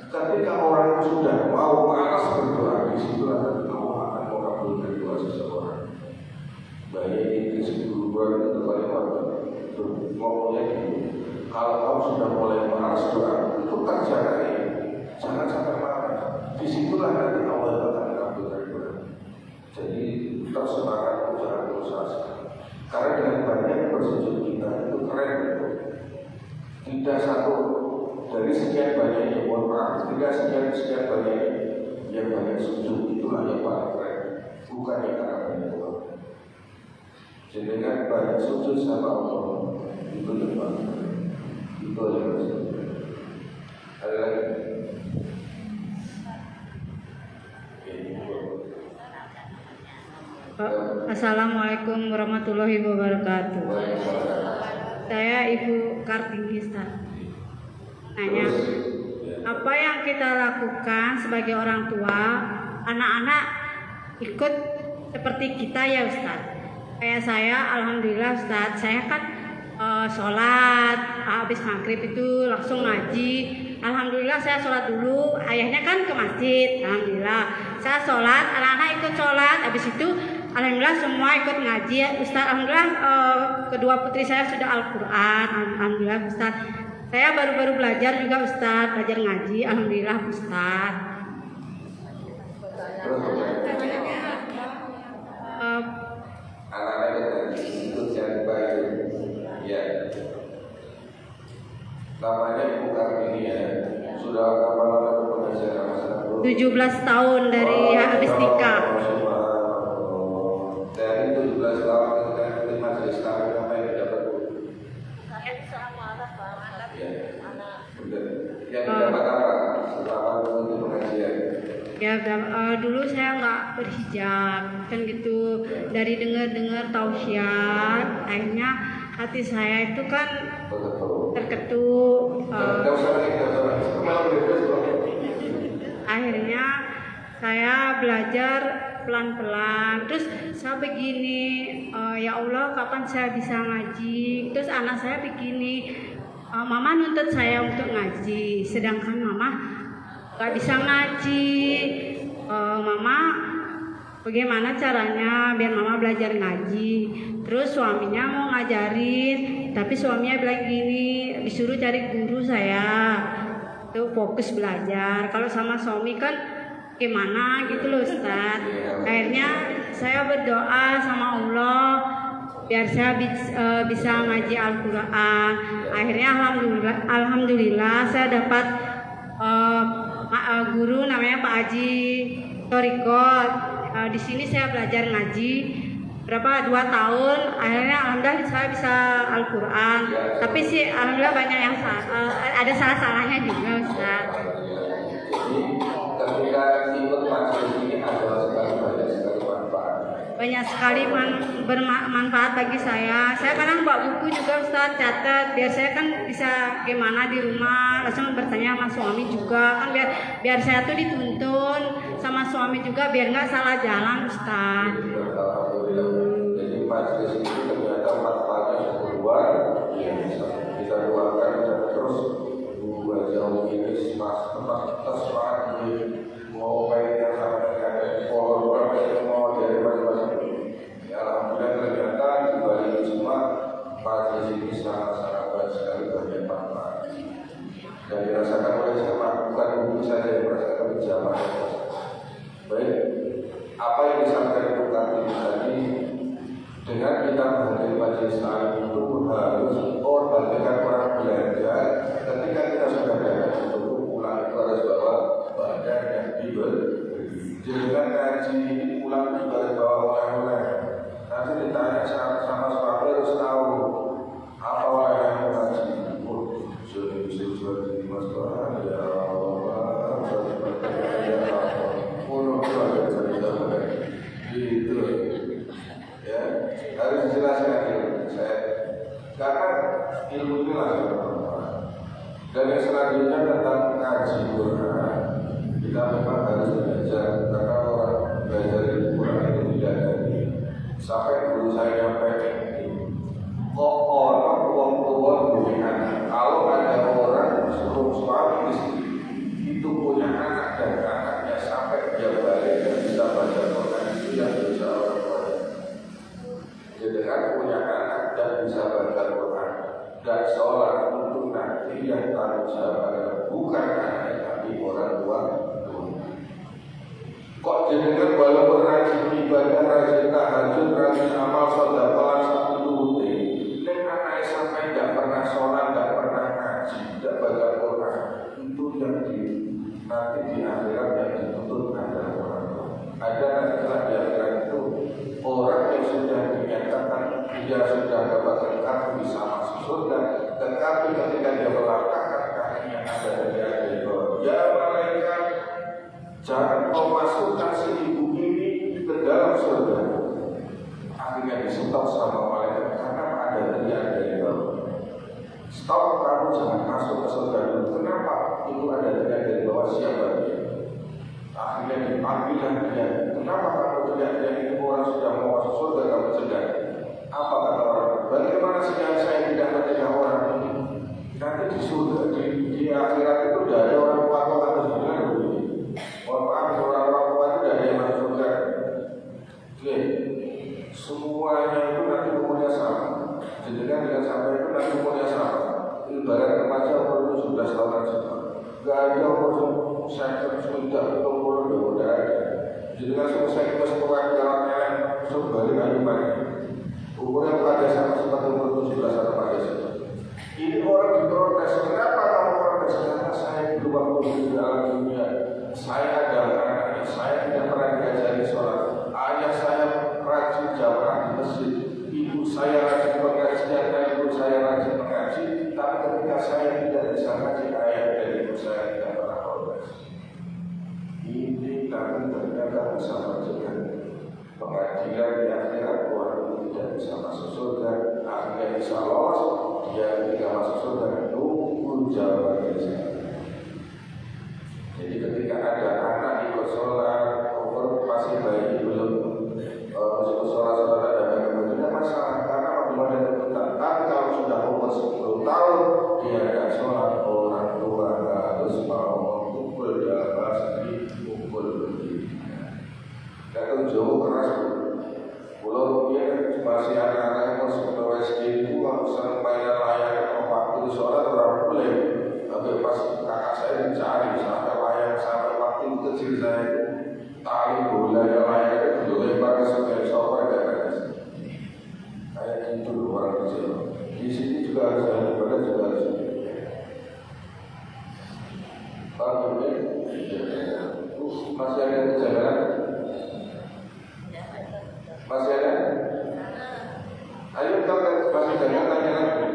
ketika orang sudah mau malas berdoa, disitulah nanti Allah akan mengabulkan doa seseorang. Banyak ini sebelum itu kalimat ngomongnya gitu. Kalau kamu sudah mulai malas doa, itu kerjakan ini, jangan sampai malas. Disitulah nanti Allah akan mengabulkan doa. Jadi tersemangat jangan berusaha. Karena dengan banyak bersujud kita itu keren itu. Tidak satu dari sekian banyaknya, mohon maaf, tidak sekian banyaknya yang banyak sujud, itulah yang paling keren. Bukan yang karena banyak doa. Jadi dengan banyak sujud sama Allah itu yang paling keren. Itu yang harus kita. Ada lagi? Assalamualaikum warahmatullahi wabarakatuh. Saya Ibu Kartini Ustaz. Nanya, apa yang kita lakukan sebagai orang tua, anak-anak ikut seperti kita ya Ustaz? Kayak saya, alhamdulillah Ustaz, saya kan sholat, habis maghrib itu langsung ngaji. Alhamdulillah saya sholat dulu, ayahnya kan ke masjid. Alhamdulillah saya sholat, anak-anak ikut sholat, habis itu alhamdulillah semua ikut ngaji ya Ustaz. Alhamdulillah kedua putri saya sudah Al-Quran. Alhamdulillah Ustaz. Saya baru-baru belajar juga Ustaz, belajar ngaji. Alhamdulillah Ustaz. Anak-anak itu yang baik. Ya. Namanya Ibu Kartini ya. Sudah berapa lama pengajaran masalah 17 tahun dari habis nikah. Dari 17 tahun dengan majelis taklim apa yang didapat? Ya. Yang didapat apa? Selama mengikuti pengajian. Ya dulu saya nggak berhijab kan gitu. Dari dengar tausiah, akhirnya hati saya itu kan terketuk. Akhirnya saya belajar pelan-pelan. Terus saya begini, ya Allah kapan saya bisa ngaji? Terus anak saya begini, mama nuntut saya untuk ngaji, sedangkan mama gak bisa ngaji. Mama bagaimana caranya biar mama belajar ngaji. Terus suaminya mau ngajarin, tapi suaminya bilang gini, disuruh cari guru saya, tuh fokus belajar. Kalau sama suami kan gimana gitu loh Ustaz. Akhirnya saya berdoa sama Allah biar saya bisa ngaji Al-Quran. Akhirnya alhamdulillah saya dapat guru namanya Pak Haji Torikot. Di sini saya belajar ngaji berapa 2 tahun. Akhirnya alhamdulillah saya bisa Al-Quran. Tapi sih alhamdulillah banyak yang ada salah-salahnya juga Ustaz. Jadi ketika ikut majelis ini adalah banyak sekali manfaat. Banyak sekali bermanfaat bagi saya. Saya kadang bawa buku juga Ustaz, catat biar saya kan bisa gimana di rumah langsung bertanya sama suami juga kan biar saya tuh dituntun sama suami juga biar nggak salah jalan Ustaz. Jadi majelis ini ternyata manfaatnya keluar yang bisa kita doakan dan terus jauh ini semangat mau mainnya sampai ada follower mau dari masing-masing. Ya alhamdulillah ternyata di balik itu semua majelis ini sangat-sangat baik sekali banyak manfaat. Dan dirasakan oleh siapa? Bukan ibu saja yang merasakan jamaah. Baik, apa yang disampaikan Ibu Kartini tadi dengan kita menghadiri majelis taklim itu harus bagaikan orang belajar. Ketika kita sudah belajar itu pulang itu harus bawa badan yang diberi. Jangan ngaji pulang juga harus bawa oleh-oleh. Nanti ditanya sama suami harus tahu apa oleh yang ngaji. Sudah Mas Tuhan ya Allah, gitu ya harus dijelaskan saya karena ilmu itu langsung dan yang selanjutnya tentang ngaji Quran kita memang harus belajar karena orang belajar Quran itu tidak dari sampai guru saya nyampaikan kok orang tua punya anak kalau ada orang suruh suami istri itu punya anak dan anaknya sampai dia balik dan bisa baca Quran itu yang bisa orang tua. Jadi kan punya anak dan bisa baca Quran dan sholat untuk nanti yang tanggung jawab bukan anak tapi orang tua. Kok jenengan walaupun rajin ibadah, rajin tahajud, rajin amal sedekah satu rutin, dan anak sampai tidak pernah sholat, tidak pernah ngaji, tidak baca Quran, itu yang nanti di akhirat yang dituntut adalah orang tua. Ada nanti di akhirat itu orang yang sudah dinyatakan dia sudah dapat kekal bisa masuk surga, tetapi ketika dia melangkahkan kakinya ada di bawah, ya malaikat, jangan kau masukkan si ibu ini ke dalam surga. Akhirnya di-stop sama malaikat karena ada dari bawah. Stop, kamu jangan masuk ke surga dulu. Kenapa? Itu ada dari bawah siapa dia? Akhirnya dipanggilkan dia. Kenapa kamu teriak-teriak ini orang sudah mau masuk surga kamu cegah? Apa kata orang? Bagaimana saya tidak mencegah orang ini? Nanti di surga di akhirat itu tidak ada orang tua atau surga. Mohon maaf, orang-orang tua itu tidak ada yang masuk surga. Oke, semuanya itu nanti umurnya sama. Jadi kan dengan sampai itu nanti umurnya sama. Ibarat remaja umur itu sudah tahun sama. Gak ada umur saya sudah umur udah ada. Jadi kan saya itu sekolah jalan jalan sebalik lagi mana. Umurnya pada sama seperti umur itu sudah sama pada situ. Ini orang diprotes. Kenapa kamu protes? Karena saya dulu waktu di dalam dunia. Saya adalah anaknya. Saya tidak pernah diajari sholat. Ayah saya rajin jamaah di masjid. Ibu saya rajin pengajian dan ibu saya rajin mengaji. Tapi ketika saya tidak bisa ngaji, ayah dan ibu saya tidak pernah protes. Ini kami ternyata bisa mencegah pengadilan di akhirat orang tidak bisa masuk surga. Akhirnya bisa lolos. Dia ketika masuk surga nunggu jawaban dia. Jadi ketika ada anak ikut sholat, umur masih bayi belum ikut sholat ada tidak masalah karena belum ada tuntutan. Tapi kalau sudah umur 10 tahun dia ada sholat, orang tua harus mau mengumpul dalam bahasa ini mengumpul berdiri. Kalau jauh itu orang kecil. Di sini juga harus ada ibadah, juga harus. Pak Mungkin, masih ada jalan? Masih ada? Ayo kita masih jalan tanya lagi.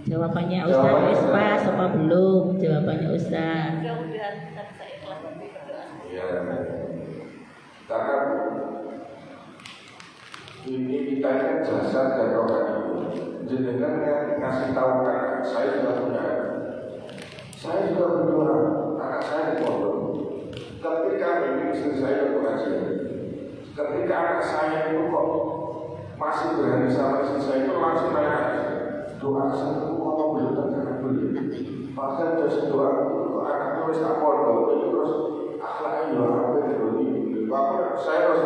Jawabannya Ustaz pas apa belum? Jawabannya Ustaz. Ya, karena ini kita kan jasad dan rohani. Jenengan yang ngasih tahu anak saya juga punya anak. Saya juga berdoa, anak saya di pondok. Ketika ini istri saya berpengajian, ketika anak saya itu kok masih berani sama istri saya itu langsung nanya, doa saya itu kok belum terkena beli. Bahkan terus doa anaknya harus tak pondok itu terus akhlaknya juga apa gitu. Bahkan saya harus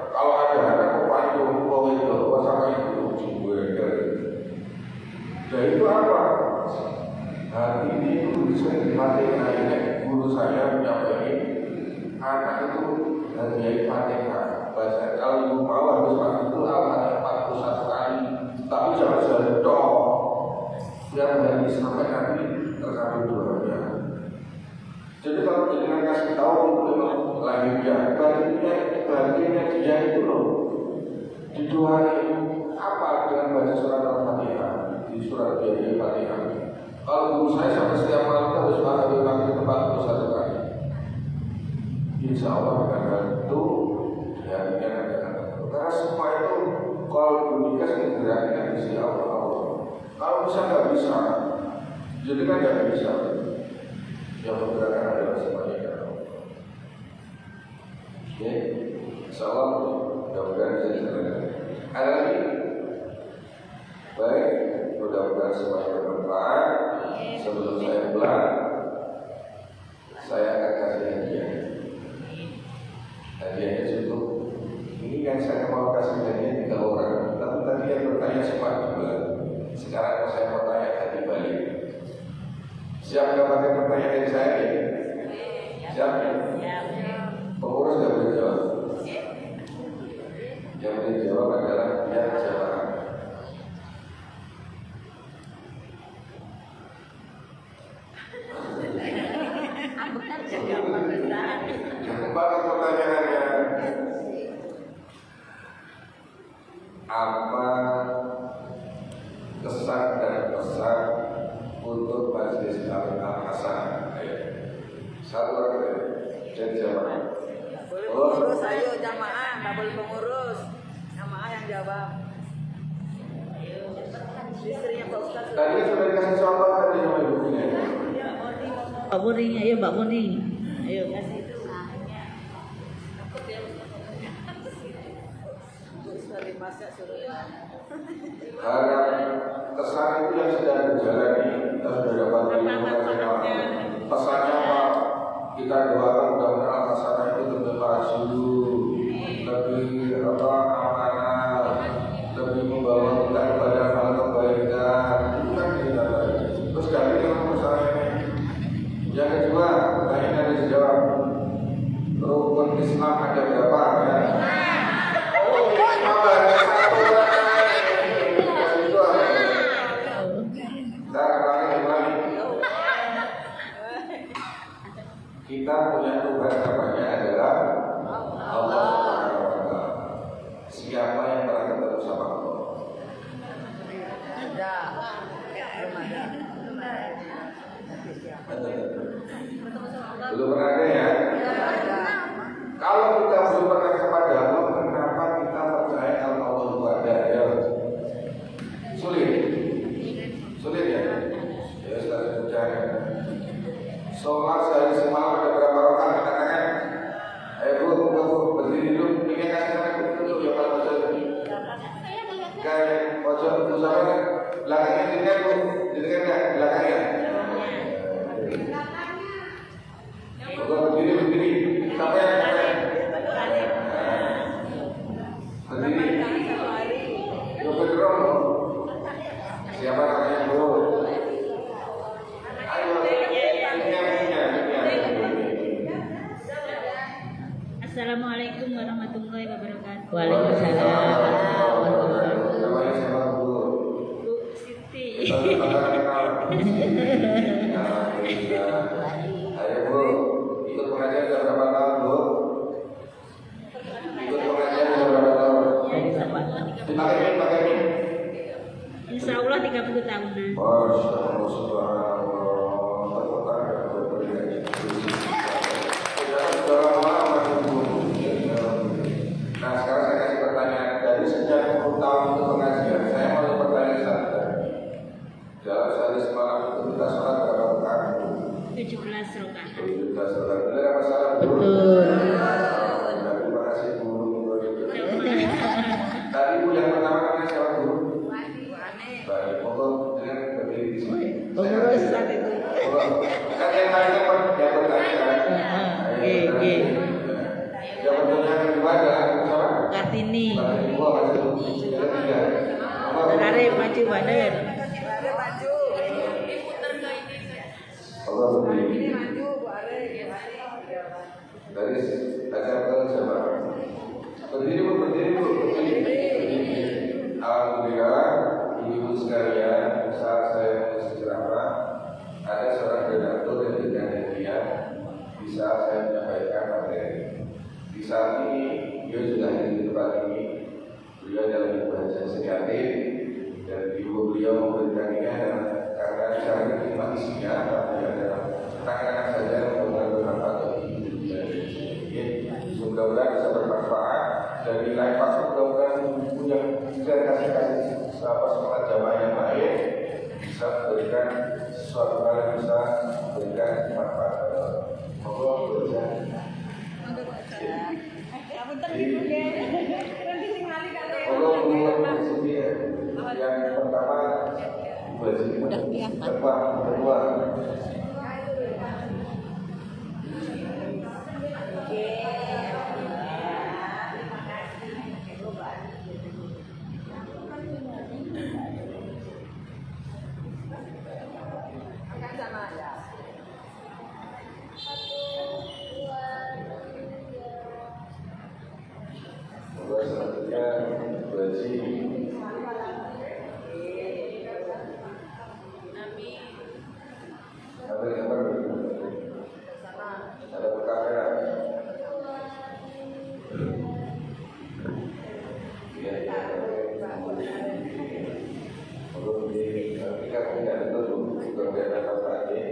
kalau ada anak kok panjang kok itu sama itu gue. Dan itu apa? Hari ini itu bisa dipakai naiknya guru saya menyampaikan anak itu dari Fatihah bahasa kalau ibu mau harus pakai itu Al-Fatihah 41 kali, tapi jangan jadi dong yang dari sampai nanti terkabul doanya. Jadi kalau jenengan kasih tahu itu memang lahirnya, bagiannya dia itu loh didoain apa dengan baca surat Al-Fatihah di surat dia Fatihah. Kalau guru saya sampai setiap malam harus pakai kaki tempat 41 kali. Insya Allah dengan hal itu ya ini ada. Karena semua itu kalau unikas menggerakkan isi Allah. Kalau bisa nggak bisa, jadi kan nggak bisa. Yang menggerakkan adalah semuanya Allah. Oke, Insya Allah mudah-mudahan bisa dijalankan. Ada lagi? Baik, mudah-mudahan semuanya bermanfaat. Sebelum saya pulang, saya akan kasih hadiah. Hadiahnya cukup. Ini kan saya mau kasih hadiah 3 orang. Tapi tadi yang bertanya sempat 2. Sekarang saya mau tanya hadiah balik. Siap mendapatkan pertanyaan dari saya? Siap? Pengurus nggak boleh jawab. Yang boleh jawab adalah ya jawab. Kembali pertanyaannya, apa kesan dan pesan untuk majelis taklim Al-Hasan? Satu orang jadi jamaah. Boleh pengurus, ayo jamaah, nggak boleh pengurus. Jamaah yang jawab. Istrinya Pak Ustaz. Tadi sudah dikasih contoh tadi sama ibunya. Mbak Muni, ayo Mbak Muni. Ayo. Harap kesan itu yang sedang berjalani kita sudah dapat pesannya apa? Kita doakan mudah-mudahan Al-Hasanah itu lebih maju, lebih amanah, lebih membawa kita kepada hal kebaikan. Itu kan kita tadi. Terus kali yang masalah ini. Yang kedua, pertanyaan ada dijawab. Rukun Islam ada berapa ya? Oh, Islam ada 1 orang. Kita punya Tuhan namanya adalah Allah Subhanahu wa Ta'ala. Siapa yang pernah ketemu sama Allah? Ada. Belum pernah ada ya? Kalau kita belum pernah kepada Allah, kenapa kita percaya kalau Allah itu ada? Ya, sulit. Sulit ya? Ya, saya percaya. Sholat sehari semalam ada berapa rakaat? Katakan, ayo bu, berdiri dulu. Ini kasih tangan dulu ya kalau pojok. Kayak pojok bersama belakangnya dirikan bu, dirikan nggak belakangnya? Berdiri. Sampai berdiri. Yuk bergerak. Siapa namanya bu? Assalamualaikum warahmatullahi wabarakatuh. Waalaikumsalam. Namanya siapa? Insya Allah 30 tahunan. Masya Allah, subhanallah. Terpetaka berbeda. Nah sekarang saya kasih pertanyaan. Dari sekian puluh tahun itu pengajian, saya mau pertanyaan satu. Dalam sehari semalam itu kita sholat berapa rakaat? 17 rakaat. 17 rakaat. Benar apa salah? Betul. Terima kasih guru. Tadi Bu yang pertama namanya siapa guru? Baik, pokok dengan berdiri di sini. Pengurus saat itu. Kan yang lain yang bertanya kan? Yang bertanya yang kedua adalah siapa? Kartini. Kartini gua masih ketiga. Arif maju badan. Allah berdiri. Dari ajar ke siapa? Berdiri Bu, berdiri Bu. Alhamdulillah, ibu sekalian, saat saya mengisi ceramah, ada seorang redaktur yang dengan dia bisa saya menyampaikan materi. Di saat ini, beliau juga hadir di tempat ini. Beliau adalah ibu Haja Setiatin dan ibu beliau memberikan ini karena cara ini isinya, tapi adalah tangan saja untuk bermanfaat bagi ibu beliau. Mudah-mudahan bisa bermanfaat dan nilai faktor mudah-mudahan ibu yang saya kasih semangat jamaah yang baik bisa memberikan sesuatu hal yang bisa memberikan manfaat. Monggo bekerja. Yang pertama kedua. Selanjutnya Baji. Ada kamera. Belum kita tidak itu belum ada apa lagi.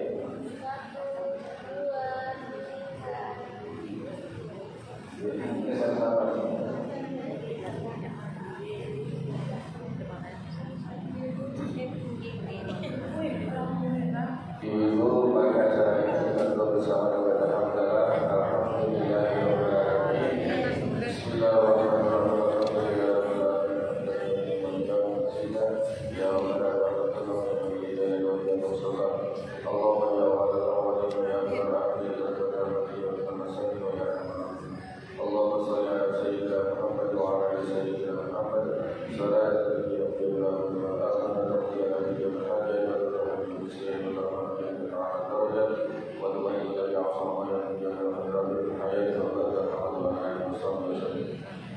Ini sama-sama. Ibu pada acara ini kita bersama dengan alhamdulillah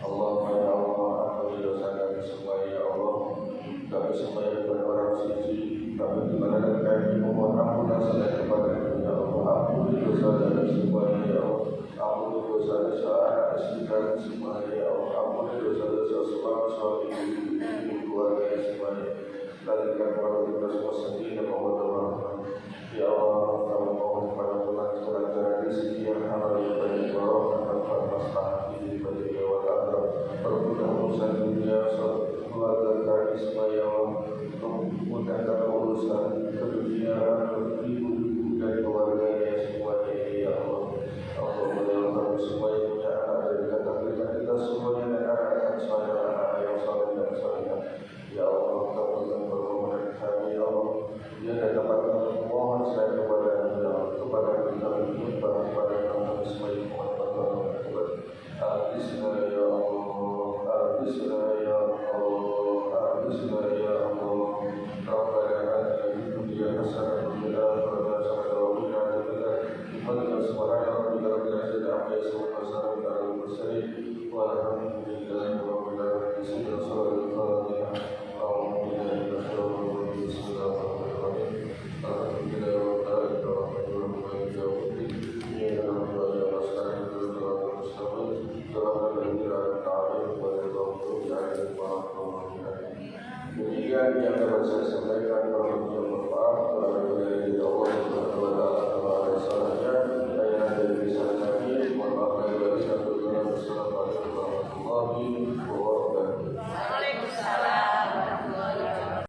Allahumma ya Allah, ampuni dosa kami semua ya Allah. Kami semua yang bukan orang suci, kami dimana kami mohon ampunan saja kepada Engkau ya Allah. Ampuni dosa kami semua ya Allah. Ampuni dosa-dosa anak istri kami semua ya Allah. Ampuni dosa-dosa suami ibu keluarga semuanya. Berikan kepada kita semua sendiri dan Allah. Ya Allah, kami mohon kepada Tuhan segala rezeki yang halal yang banyak barokah dan maslahat di bagi dewa ta'ala. Permudah urusan dunia keluarga kami semua ya Allah. Memudahkan urusan keduniaan ibu-ibu dan keluarganya semuanya ya Allah. Allahumma ya Allah, kami semua yang punya anak dan kata kita semuanya dan anak-anak saleh yang saleh dan saleh. Ya Allah, kami bermohon proses